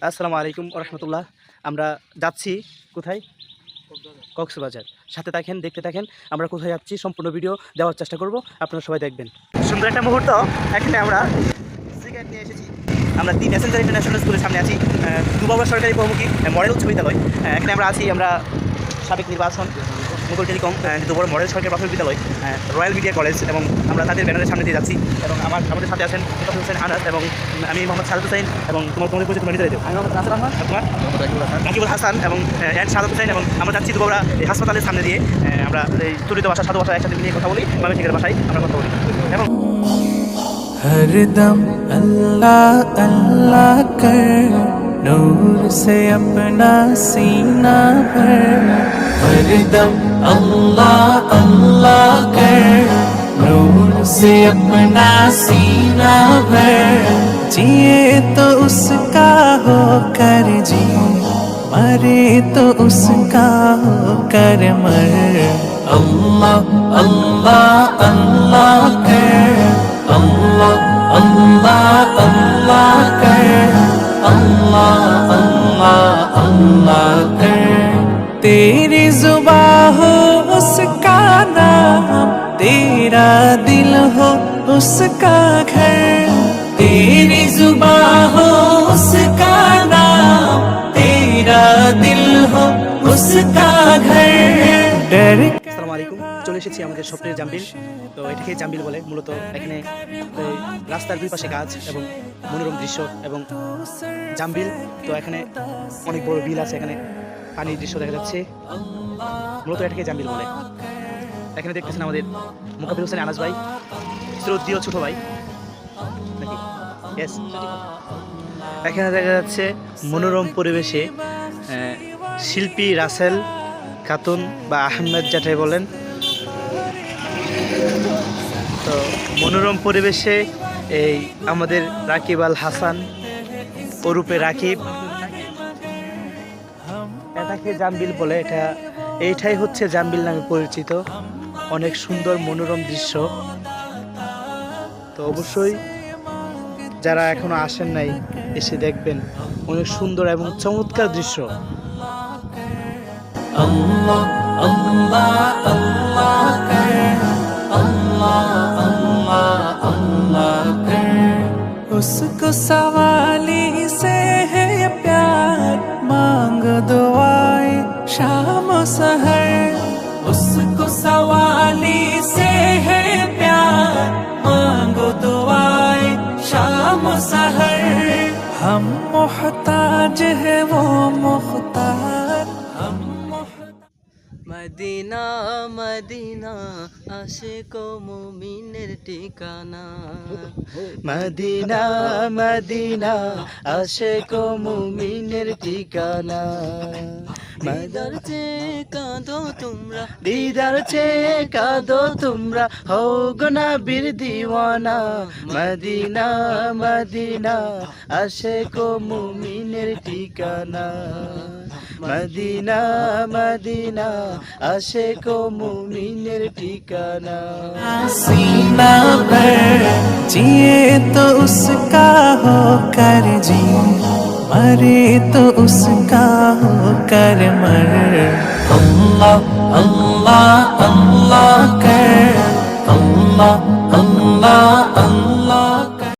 আসসালামু আলাইকুম রহমতুল্লাহ। আমরা যাচ্ছি কোথায়? কক্সবাজার। সাথে থাকেন, দেখতে থাকেন আমরা কোথায় যাচ্ছি, সম্পূর্ণ ভিডিও দেওয়ার চেষ্টা করব, আপনারা সবাই দেখবেন। সুন্দর একটা মুহূর্ত। এখানে আমরা সিগারেট নিয়ে এসেছি। আমরা দি ন্যাশনাল ইন্টারন্যাশনাল স্কুলের সামনে আছি, দুবাবা সরকারি বহুমুখী মডেল উচ্চ বিদ্যালয়। এখানে আমরা আছি, আমরা সাবেক নির্বাচন, মুঘল টেলিকম, দুবাবার মডেল সরকারি প্রাথমিক বিদ্যালয়, রয়্যাল মিডিয়া কলেজ, এবং আমরা তাদের ব্যানারের সামনে দিয়ে যাচ্ছি। এবং আমাদের সাথে আছেন মুস্তাফিজ হোসেন আনাস, এবং আমি মোহাম্মদ সাদত হোসেন, এবং তোমাদের পরিচয় নিজেরাই দেবো। আমি মোহাম্মদ নাসির আহমদ, তোমার রাকিবুল হাসান, এবং সাদত হোসেন। এবং আমরা যাচ্ছি দুবাবরা এই হাসপাতালের সামনে দিয়ে। আমরা এই চলিত ভাষা, সাধু ভাষা একসাথে নিয়ে কথা বলি, মানসিকের ভাষায় আমরা কথা বলি। এবং हरदम अल्लाह अल्लाह कर, नूर से अपना सीना भर। हरदम अल्लाह अल्लाह कर, नूर से अपना सीना भर। जिए तो उसका हो कर जी, मरे तो उसका हो कर मर। अल्लाह अल्लाह अल्लाह कर, अल्लाह अल्लाह अल्लाह कर, अल्लाह अल्लाह अल्लाह कर। तेरी जुबां हो उसका नाम, तेरा दिल हो उसका घर। तेरी जुबां हो उसका नाम, तेरा दिल हो उसका घर। डर আসসালামু আলাইকুম। চলে এসেছি আমাদের স্বপ্নের জাম্বিল। তো এটাকে জাম্বিল বলে মূলত। এখানে রাস্তার দুই পাশে গাছ এবং মনোরম দৃশ্য এবং জাম্বিল। তো এখানে অনেক বড় বিল আছে, এখানে পানির দৃশ্য দেখা যাচ্ছে, মূলত এটাকে জাম্বিল বলে। এখানে দেখতেছেন আমাদের মুকাবিল হোসেন আনাস ভাই, শ্রদ্ধেয় ছোট ভাই নাকি? ইয়েস। এখানে দেখা যাচ্ছে মনোরম পরিবেশে শিল্পী রাসেল খাতুন বা আহমেদ যেটাই বলেন, তো মনোরম পরিবেশে এই আমাদের রাকিব আল হাসান ওরূপে রাকিব, এটাকে জাম্বিল বলে। এইটাই হচ্ছে জাম্বিল নামে পরিচিত। অনেক সুন্দর মনোরম দৃশ্য। তো অবশ্যই যারা এখনো আসেন নাই, এসে দেখবেন, অনেক সুন্দর এবং চমৎকার দৃশ্য। अल्लाह अल्लाह अल्लाह कर, अल्लाह अल्लाह अल्लाह कर। उसको सवाली से है प्यार, मांग दुआएं शाम सहर। उसको सवाली से है प्यार, मांगो दुआएं शाम सहर। हम मोहताज है वो मुख्तार, हम মদিনা মদিনা আশিক ও মুমিনের ঠিকানা। মদিনা মদিনা আশিক ও মুমিনের ঠিকানা। দিদার চেয়ে কাঁদো তোমরা, দিদার চেয়ে কাঁদো তোমরা, হও গো নবীর দিওয়ানা। মদিনা মদিনা আশিক ও মুমিনের ঠিকানা। মদিনা মদিনা আশিক ও মুমিনের ঠিকানা। सीना भर, जिए तो उसका हो कर जी, मरे तो उसका हो कर मर। अल्लाह अल्लाह अल्लाह कर, अल्लाह अल्लाह अल्लाह